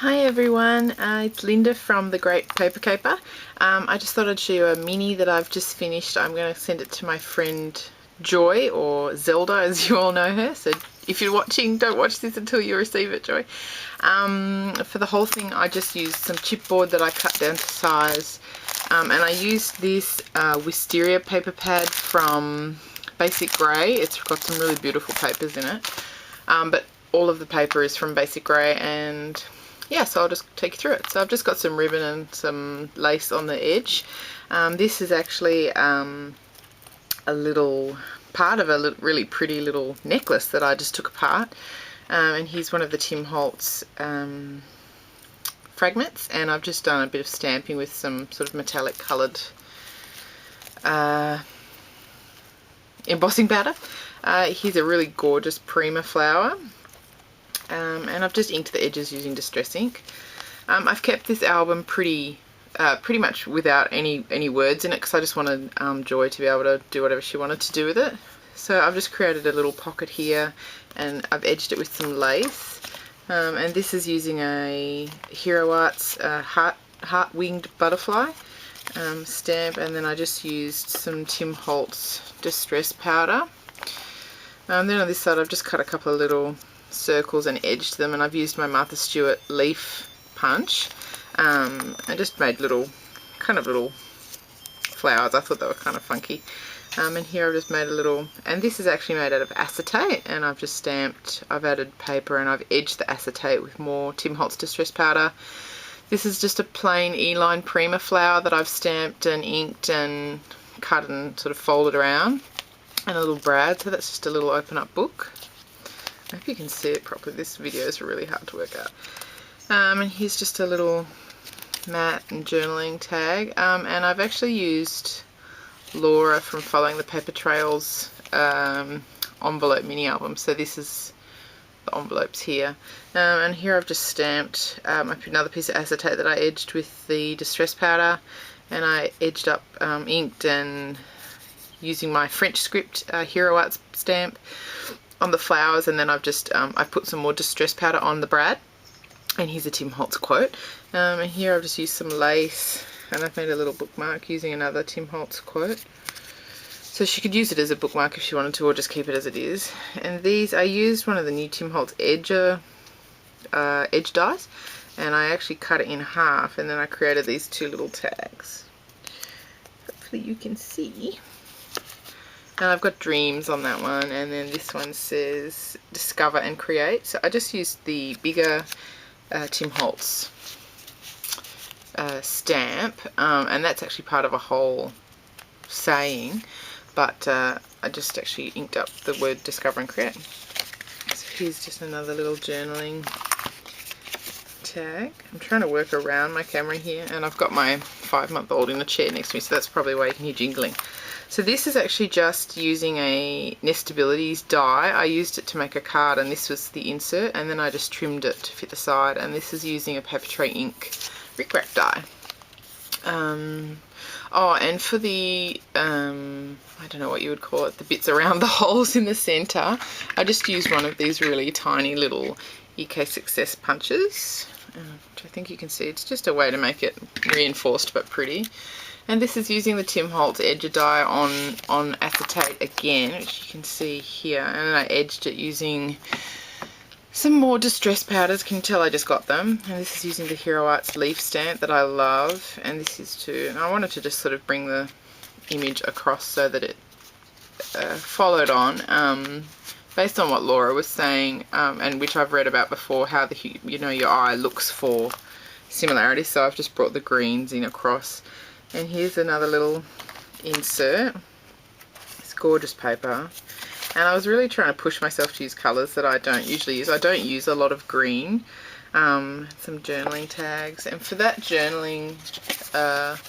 Hi everyone, it's Linda from The Great Paper Caper. I just thought I'd show you a mini that I've just finished. I'm going to send it to my friend Joy, or Zelda as you all know her. So if you're watching, don't watch this until you receive it, Joy. For the whole thing I just used some chipboard that I cut down to size, and I used this wisteria paper pad from Basic Grey. It's got some really beautiful papers in it, but all of the paper is from Basic Grey, and yeah, so I'll just take you through it. So I've just got some ribbon and some lace on the edge. This is actually a little part of a really pretty little necklace that I just took apart. And here's one of the Tim Holtz fragments, and I've just done a bit of stamping with some sort of metallic coloured embossing powder. Here's a really gorgeous Prima flower. And I've just inked the edges using Distress ink. I've kept this album pretty much without any words in it, because I just wanted Joy to be able to do whatever she wanted to do with it. So I've just created a little pocket here, and I've edged it with some lace. And this is using a Hero Arts heart-winged butterfly stamp, and then I just used some Tim Holtz Distress powder. Then on this side I've just cut a couple of little circles and edged them, and I've used my Martha Stewart leaf punch. I just made little flowers. I thought they were kind of funky. And here I've just made a little, and this is actually made out of acetate, and I've just stamped, I've added paper and I've edged the acetate with more Tim Holtz Distress powder. This is just a plain E-line Prima flower that I've stamped and inked and cut and sort of folded around, and a little brad, so that's just a little open up book. I hope you can see it properly. This video is really hard to work out. And here's just a little mat and journaling tag. And I've actually used Laura from Following the Paper Trails envelope mini album. So this is the envelopes here. And here I've just stamped I put another piece of acetate that I edged with the Distress powder, and I edged up, inked, and using my French script Hero Arts stamp on the flowers, and then I've just I've put some more Distress powder on the brad. And here's a Tim Holtz quote. And here I've just used some lace, and I've made a little bookmark using another Tim Holtz quote. So she could use it as a bookmark if she wanted to, or just keep it as it is. And these, I used one of the new Tim Holtz edge dies, and I actually cut it in half, and then I created these two little tags. Hopefully you can see. And I've got dreams on that one, and then this one says discover and create. So I just used the bigger Tim Holtz stamp, and that's actually part of a whole saying, but I just actually inked up the word discover and create. So here's just another little journaling tag. I'm trying to work around my camera here, and I've got my 5-month-old in the chair next to me, so that's probably why you can hear jingling. So this is actually just using a Nestabilities die. I used it to make a card, and this was the insert, and then I just trimmed it to fit the side, and this is using a Paper Tray Ink Ric Rac die. Oh, and for the, I don't know what you would call it, the bits around the holes in the centre, I just used one of these really tiny little EK Success punches, which I think you can see. It's just a way to make it reinforced but pretty. And this is using the Tim Holtz edger die on acetate again, which you can see here. And I edged it using some more Distress powders. Can you tell I just got them? And this is using the Hero Arts leaf stamp that I love. And this is too. And I wanted to just sort of bring the image across so that it followed on. Based on what Laura was saying, and which I've read about before, how your eye looks for similarities. So I've just brought the greens in across. And here's another little insert. It's gorgeous paper. And I was really trying to push myself to use colours that I don't usually use. I don't use a lot of green. Some journaling tags. And for that journaling,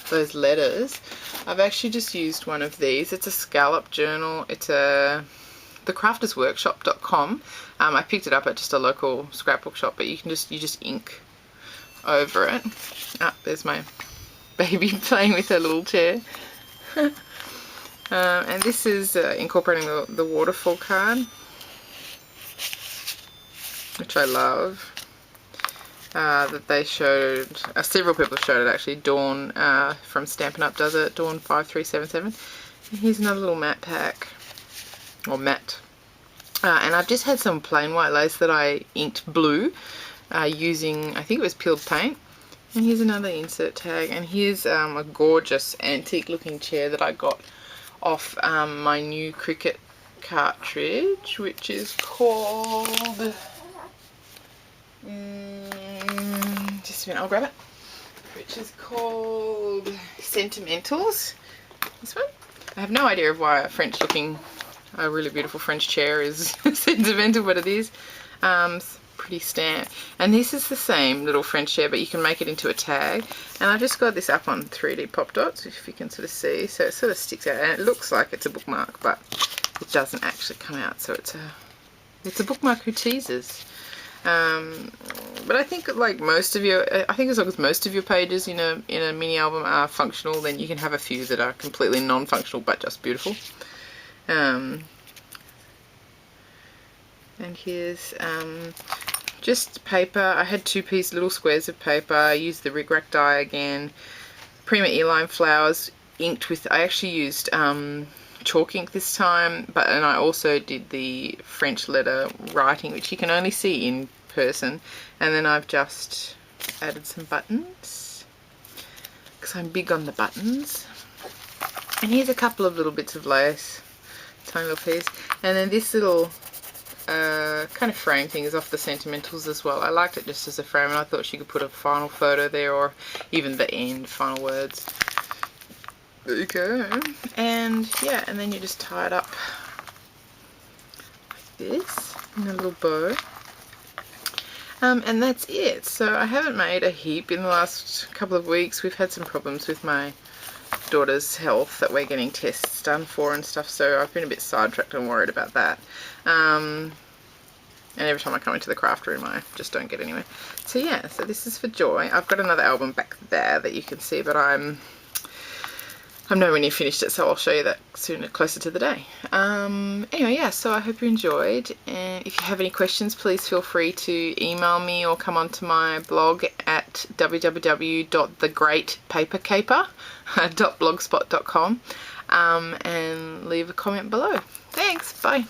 those letters, I've actually just used one of these. It's a scallop journal. It's thecraftersworkshop.com. I picked it up at just a local scrapbook shop, but you just ink over it. Ah, there's my baby playing with her little chair. And this is incorporating the waterfall card, which I love. that they showed, several people showed it actually. Dawn from Stampin' Up does it, Dawn 5377. And here's another little matte pack, or matte. And I've just had some plain white lace that I inked blue using, I think it was peeled paint. And here's another insert tag, and here's a gorgeous antique looking chair that I got off my new Cricut cartridge, which is called, just a minute, I'll grab it, which is called Sentimentals, this one. I have no idea of why a French looking, a really beautiful French chair is sentimental, but it is. Pretty stamp. And this is the same little French chair, but you can make it into a tag. And I just got this up on 3D pop dots, if you can sort of see. So it sort of sticks out, and it looks like it's a bookmark, but it doesn't actually come out. So it's a bookmark who teases. But I think like most of your, I think as long as most of your pages in a mini album are functional, then you can have a few that are completely non-functional but just beautiful. And here's just paper. I had 2-piece little squares of paper. I used the Rig Rack die again. Prima Earline flowers inked with, I actually used chalk ink this time, and I also did the French letter writing, which you can only see in person. And then I've just added some buttons, because I'm big on the buttons. And here's a couple of little bits of lace, tiny little piece. And then this little kind of frame thing is off the Sentimentals as well. I liked it just as a frame, and I thought she could put a final photo there, or even the end, final words. There you go. And yeah, and then you just tie it up like this in a little bow. And that's it. So I haven't made a heap in the last couple of weeks. We've had some problems with my daughter's health that we're getting tests done for and stuff, so I've been a bit sidetracked and worried about that. And every time I come into the craft room I just don't get anywhere. So yeah, so this is for Joy. I've got another album back there that you can see, but I'm nowhere near finished it, so I'll show you that sooner, closer to the day. Anyway, yeah, so I hope you enjoyed, and if you have any questions, please feel free to email me or come onto my blog at www.thegreatpapercaper.blogspot.com and leave a comment below. Thanks, bye.